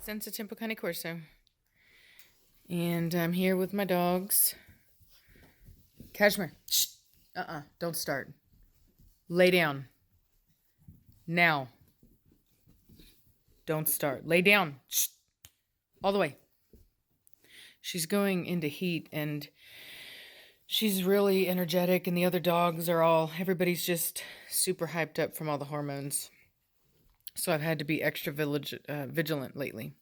Senza Tempo Cane Corso. And I'm here with my dogs. Cashmere. Shh. Don't start. Lay down. Now. Don't start. Lay down. Shh. All the way. She's going into heat and she's really energetic, and the other dogs are everybody's just super hyped up from all the hormones. So I've had to be extra vigilant lately.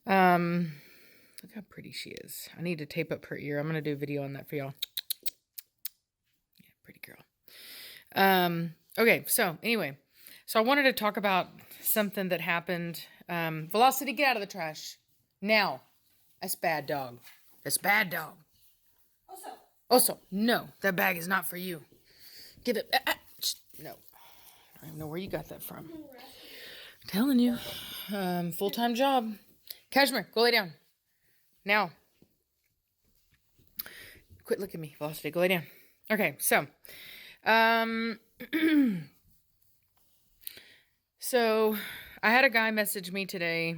Look how pretty she is. I need to tape up her ear. I'm going to do a video on that for y'all. Yeah, pretty girl. Okay, so anyway. So I wanted to talk about something that happened. Velocity, get out of the trash. Now. That's bad, dog. That's bad, dog. Also, no. That bag is not for you. Give it. No. I don't know where you got that from. I'm telling you. Full-time job. Cashmere, go lay down. Now. Quit looking at me, Velocity. Go lay down. Okay, so. So, I had a guy message me today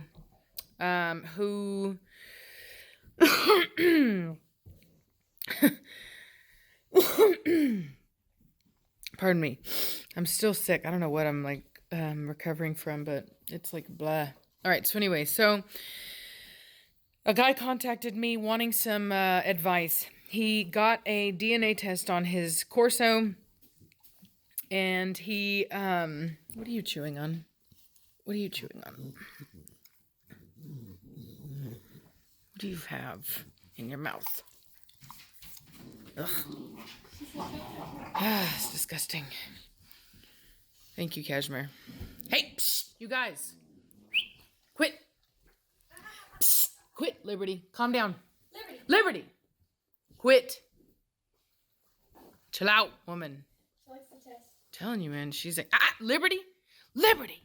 who... Pardon me. I'm still sick. I don't know what I'm like recovering from, but it's like blah. All right. So anyway, so a guy contacted me wanting some advice. He got a DNA test on his Corso, and he what are you chewing on? What are you chewing on? What do you have in your mouth? Ugh. It's disgusting. Thank you, Cashmere. Hey, psst, you guys. Quit. Psst, quit, Liberty. Calm down. Liberty. Quit. Chill out, woman. She likes the test. Telling you, man. She's like, Liberty. Liberty.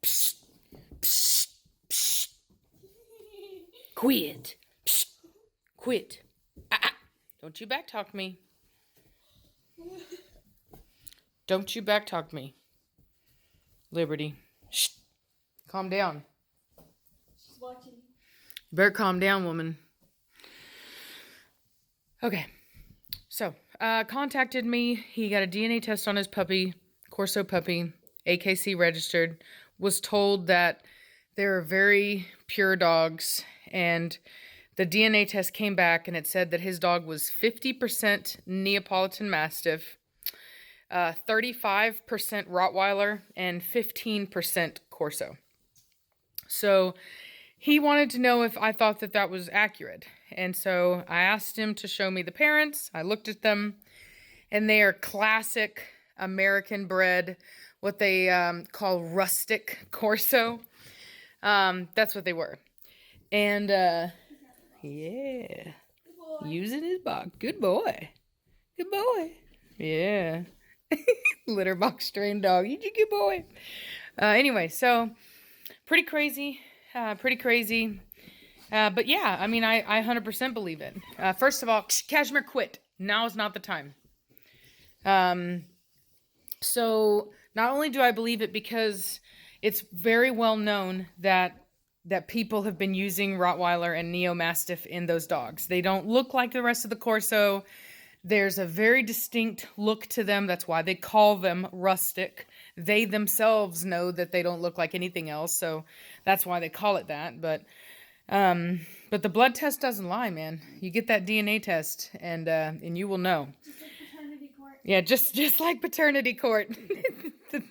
Psst. Psst. Psst. Quit. Psst. Quit. Don't you backtalk me. Don't you backtalk me. Liberty. Shh. Calm down. She's watching. You better calm down, woman. Okay. So, contacted me. He got a DNA test on his puppy, Corso puppy, AKC registered. Was told that they're very pure dogs, and the DNA test came back and it said that his dog was 50% Neapolitan Mastiff, 35% Rottweiler, and 15% Corso. So he wanted to know if I thought that that was accurate. And so I asked him to show me the parents. I looked at them, and they are classic American bred, what they call rustic Corso. That's what they were. And, yeah. Using his box. Good boy. Good boy. Yeah. Litter box trained dog. You good boy. Anyway, so pretty crazy. But yeah, I mean, I 100% believe it. First of all, Cashmere, quit. Now is not the time. So not only do I believe it because it's very well known that people have been using Rottweiler and Neo Mastiff in those dogs. They don't look like the rest of the Corso. There's a very distinct look to them. That's why they call them rustic. They themselves know that they don't look like anything else, so that's why they call it that. But the blood test doesn't lie, man. You get that DNA test, and you will know. Just like paternity court. Yeah, just like paternity court.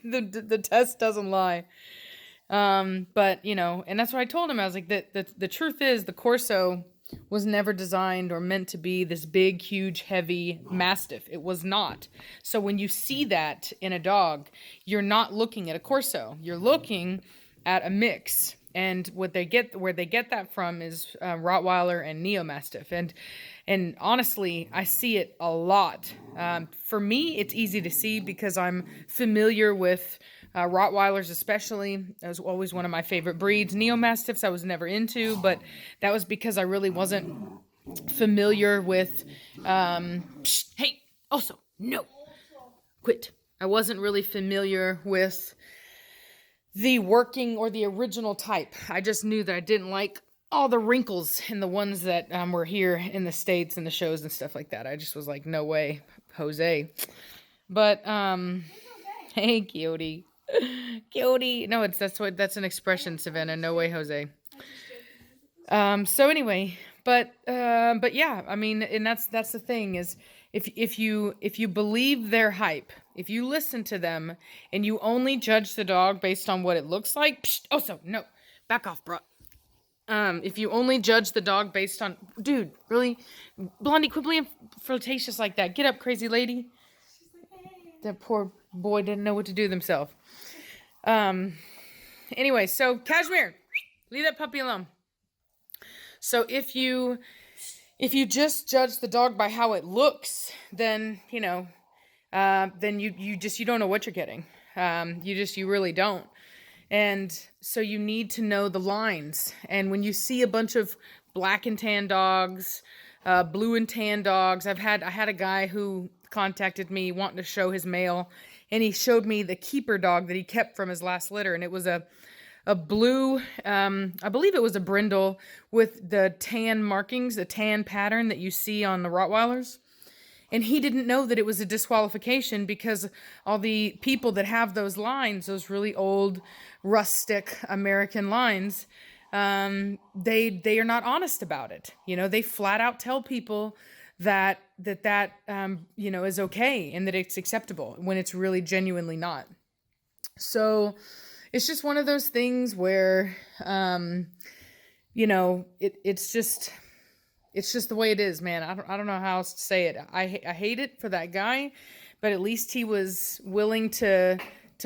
the test doesn't lie. But you know, and that's what I told him. I was like, the truth is the Corso was never designed or meant to be this big, huge, heavy Mastiff. It was not. So when you see that in a dog, you're not looking at a Corso. You're looking at a mix. And where they get that from is Rottweiler and Neo Mastiff. And honestly, I see it a lot. For me, it's easy to see because I'm familiar with Rottweilers especially. That was always one of my favorite breeds. Neo Mastiffs I was never into, but that was because I really wasn't familiar with... hey, also, no. Quit. I wasn't really familiar with the working or the original type. I just knew that I didn't like all the wrinkles in the ones that were here in the States and the shows and stuff like that. I just was like, no way, Jose. But hey, cutie. Cutie. No, that's an expression, Savannah. No way, Jose. So anyway, but yeah, I mean, and that's the thing is if you believe their hype, if you listen to them and you only judge the dog based on what it looks like, no, back off, bro. If you only judge the dog based on, dude, really, Blondie, quit being flirtatious like that. Get up, crazy lady. That poor boy didn't know what to do themselves. Anyway, so Cashmere, leave that puppy alone. So if you just judge the dog by how it looks, then you don't know what you're getting. You really don't. And so you need to know the lines. And when you see a bunch of black and tan dogs, blue and tan dogs, I had a guy who contacted me wanting to show his mail, and he showed me the keeper dog that he kept from his last litter, and it was a blue, I believe it was a brindle with the tan markings, the tan pattern that you see on the Rottweilers. And he didn't know that it was a disqualification because all the people that have those lines, those really old, rustic American lines, they are not honest about it. They flat out tell people that is okay and that it's acceptable when it's really genuinely not. So it's just one of those things where, it's just the way it is, man. I don't know how else to say it. I hate it for that guy, but at least he was willing to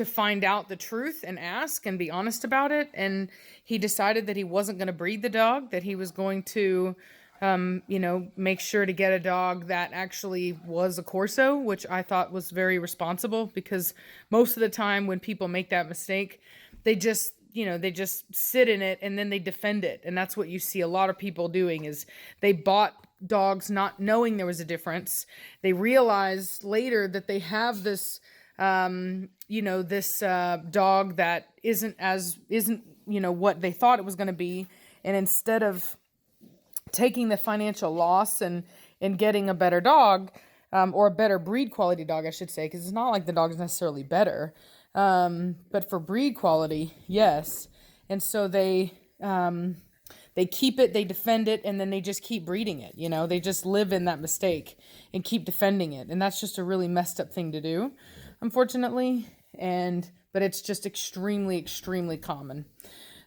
find out the truth and ask and be honest about it. And he decided that he wasn't going to breed the dog, that he was going to, make sure to get a dog that actually was a Corso, which I thought was very responsible, because most of the time when people make that mistake, they just sit in it and then they defend it. And that's what you see a lot of people doing is they bought dogs not knowing there was a difference. They realize later that they have this, dog that isn't what they thought it was going to be. And instead of taking the financial loss and getting a better dog, or a better breed quality dog, I should say, because it's not like the dog's necessarily better. But for breed quality, yes. And so they keep it, they defend it, and then they just keep breeding it. They just live in that mistake and keep defending it. And that's just a really messed up thing to do, unfortunately. But it's just extremely, extremely common.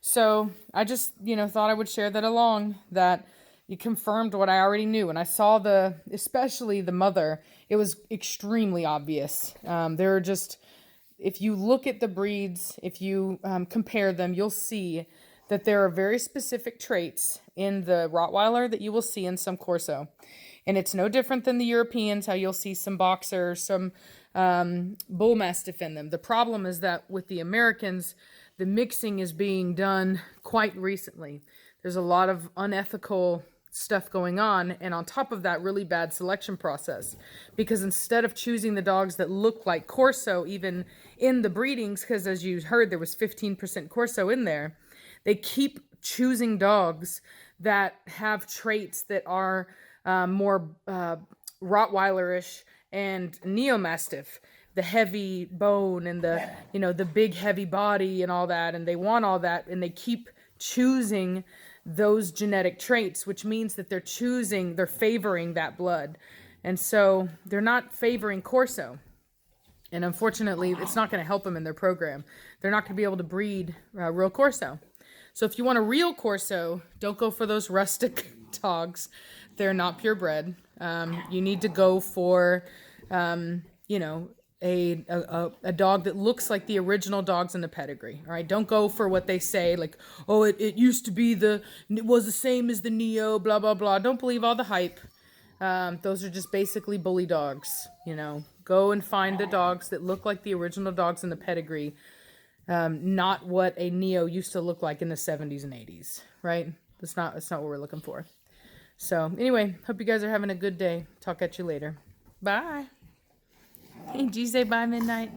So I just, thought I would share that along, that you confirmed what I already knew. And I saw especially the mother, it was extremely obvious. There are just, if you look at the breeds, if you compare them, you'll see that there are very specific traits in the Rottweiler that you will see in some Corso. And it's no different than the Europeans, how you'll see some Boxer, some Bull Mastiff in them. The problem is that with the Americans, the mixing is being done quite recently. There's a lot of unethical stuff going on, and on top of that, really bad selection process, because instead of choosing the dogs that look like Corso, even in the breedings, because as you heard, there was 15% Corso in there, they keep choosing dogs that have traits that are more Rottweilerish and Neo-Mastiff, the heavy bone and the big heavy body and all that, and they want all that, and they keep choosing those genetic traits, which means that they're favoring that blood. And so they're not favoring Corso. And unfortunately, it's not going to help them in their program. They're not going to be able to breed real Corso. So if you want a real Corso, don't go for those rustic dogs. They're not purebred. You need to go for, a dog that looks like the original dogs in the pedigree. All right, don't go for what they say, like, oh, it used to be it was the same as the Neo, blah blah blah. Don't believe all the hype. Those are just basically bully dogs. Go and find the dogs that look like the original dogs in the pedigree, not what a Neo used to look like in the 70s and 80s. Right? That's not what we're looking for. So anyway, hope you guys are having a good day. Talk at you later. Bye. Hey, did you say bye, Midnight?